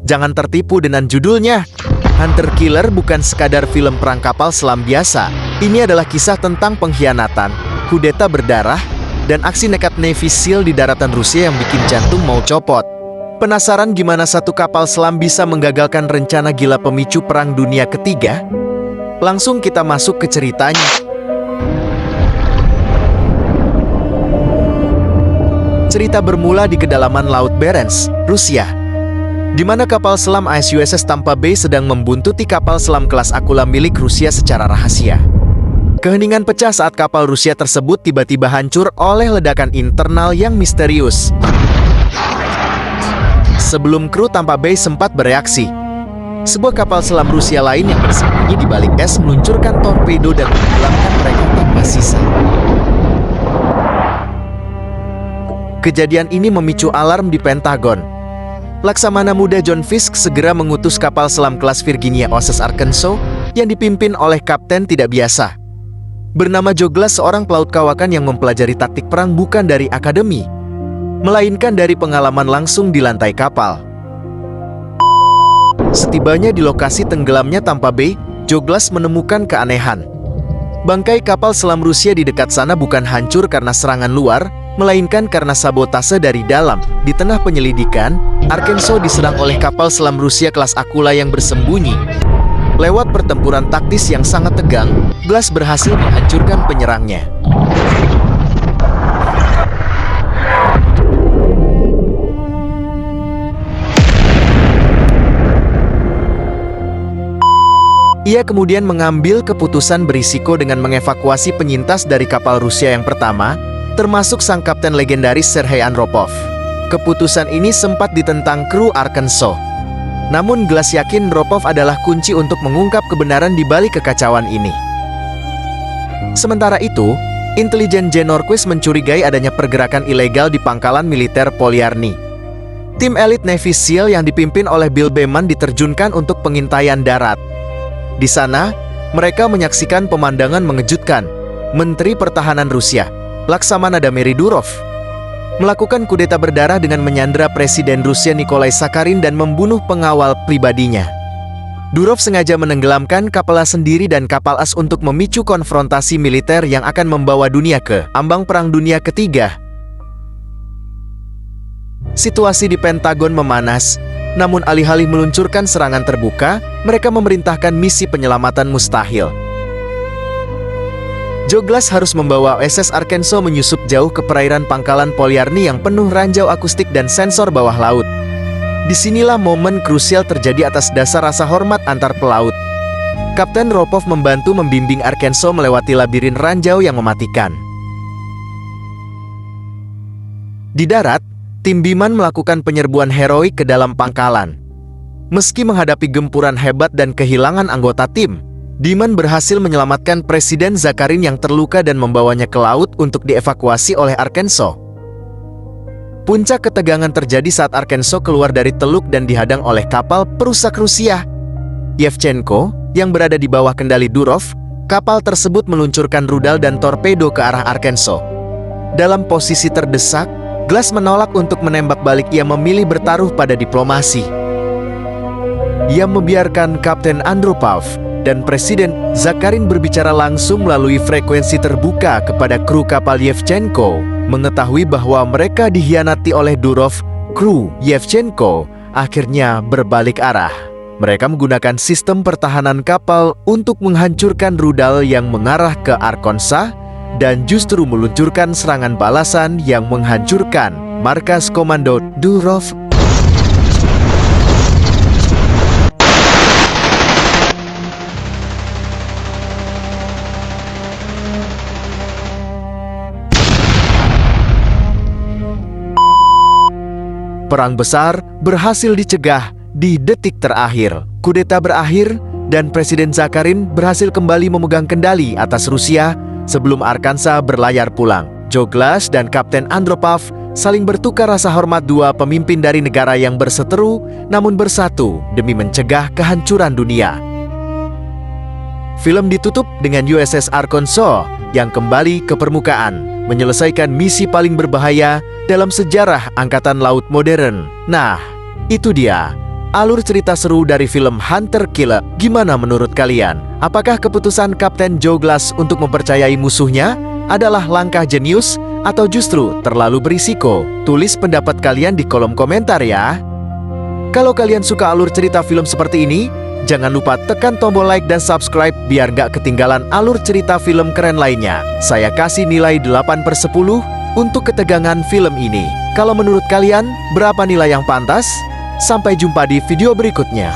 Jangan tertipu dengan judulnya. Hunter Killer bukan sekadar film perang kapal selam biasa. Ini adalah kisah tentang pengkhianatan, kudeta berdarah, dan aksi nekat Navy SEAL di daratan Rusia yang bikin jantung mau copot. Penasaran gimana satu kapal selam bisa menggagalkan rencana gila pemicu Perang Dunia Ketiga? Langsung kita masuk ke ceritanya. Cerita bermula di kedalaman Laut Barents, Rusia, di mana kapal selam AS USS Tampa Bay sedang membuntuti kapal selam kelas Akula milik Rusia secara rahasia. Keheningan pecah saat kapal Rusia tersebut tiba-tiba hancur oleh ledakan internal yang misterius. Sebelum kru Tampa Bay sempat bereaksi, sebuah kapal selam Rusia lain yang bersembunyi di balik es meluncurkan torpedo dan menenggelamkan mereka tanpa sisa. Kejadian ini memicu alarm di Pentagon. Laksamana muda John Fisk segera mengutus kapal selam kelas Virginia USS Arkansas yang dipimpin oleh kapten tidak biasa bernama Joe Glass, seorang pelaut kawakan yang mempelajari taktik perang bukan dari akademi, melainkan dari pengalaman langsung di lantai kapal. Setibanya di lokasi tenggelamnya Tampa Bay, Joe Glass menemukan keanehan. Bangkai kapal selam Rusia di dekat sana bukan hancur karena serangan luar, melainkan karena sabotase dari dalam. Di tengah penyelidikan, Arkansas diserang oleh kapal selam Rusia kelas Akula yang bersembunyi. Lewat pertempuran taktis yang sangat tegang, Glass berhasil menghancurkan penyerangnya. Ia kemudian mengambil keputusan berisiko dengan mengevakuasi penyintas dari kapal Rusia yang pertama, termasuk sang kapten legendaris Sergei Andropov. Keputusan ini sempat ditentang kru Arkansas. Namun Glass yakin Andropov adalah kunci untuk mengungkap kebenaran di balik kekacauan ini. Sementara itu, intelijen J. Norquist mencurigai adanya pergerakan ilegal di pangkalan militer Polyarny. Tim elit Navy SEAL yang dipimpin oleh Bill Beman diterjunkan untuk pengintaian darat. Di sana, mereka menyaksikan pemandangan mengejutkan. Menteri Pertahanan Rusia, Laksamana Damiri Durov, melakukan kudeta berdarah dengan menyandera Presiden Rusia Nikolai Sakharin dan membunuh pengawal pribadinya. Durov sengaja menenggelamkan kapalnya sendiri dan kapal as untuk memicu konfrontasi militer yang akan membawa dunia ke ambang Perang Dunia Ketiga. Situasi di Pentagon memanas, namun alih-alih meluncurkan serangan terbuka, mereka memerintahkan misi penyelamatan mustahil. Joe Glass harus membawa USS Arkansas menyusup jauh ke perairan pangkalan Polyarny yang penuh ranjau akustik dan sensor bawah laut. Disinilah momen krusial terjadi atas dasar rasa hormat antar pelaut. Kapten Ropov membantu membimbing Arkansas melewati labirin ranjau yang mematikan. Di darat, tim Biman melakukan penyerbuan heroik ke dalam pangkalan. Meski menghadapi gempuran hebat dan kehilangan anggota tim, Biman berhasil menyelamatkan Presiden Sakharin yang terluka dan membawanya ke laut untuk dievakuasi oleh Arkansas. Puncak ketegangan terjadi saat Arkansas keluar dari teluk dan dihadang oleh kapal perusak Rusia, Yevchenko, yang berada di bawah kendali Durov. Kapal tersebut meluncurkan rudal dan torpedo ke arah Arkansas. Dalam posisi terdesak, Glass menolak untuk menembak balik. Ia memilih bertaruh pada diplomasi. Ia membiarkan Kapten Andropov dan Presiden Sakharin berbicara langsung melalui frekuensi terbuka kepada kru kapal Yevchenko. Mengetahui bahwa mereka dikhianati oleh Durov, kru Yevchenko akhirnya berbalik arah. Mereka menggunakan sistem pertahanan kapal untuk menghancurkan rudal yang mengarah ke Arkansas dan justru meluncurkan serangan balasan yang menghancurkan markas komando Durov. Perang besar berhasil dicegah di detik terakhir. Kudeta berakhir dan Presiden Sakharin berhasil kembali memegang kendali atas Rusia sebelum Arkansas berlayar pulang. Joe Glass dan Kapten Andropov saling bertukar rasa hormat, dua pemimpin dari negara yang berseteru namun bersatu demi mencegah kehancuran dunia. Film ditutup dengan USS Arkansas yang kembali ke permukaan, menyelesaikan misi paling berbahaya dalam sejarah Angkatan Laut modern. Nah, itu dia alur cerita seru dari film Hunter Killer. Gimana menurut kalian? Apakah keputusan Kapten Joe Glass untuk mempercayai musuhnya adalah langkah jenius atau justru terlalu berisiko? Tulis pendapat kalian di kolom komentar ya. Kalau kalian suka alur cerita film seperti ini, jangan lupa tekan tombol like dan subscribe biar gak ketinggalan alur cerita film keren lainnya. Saya kasih nilai 8/10 untuk ketegangan film ini. Kalau menurut kalian, berapa nilai yang pantas? Sampai jumpa di video berikutnya.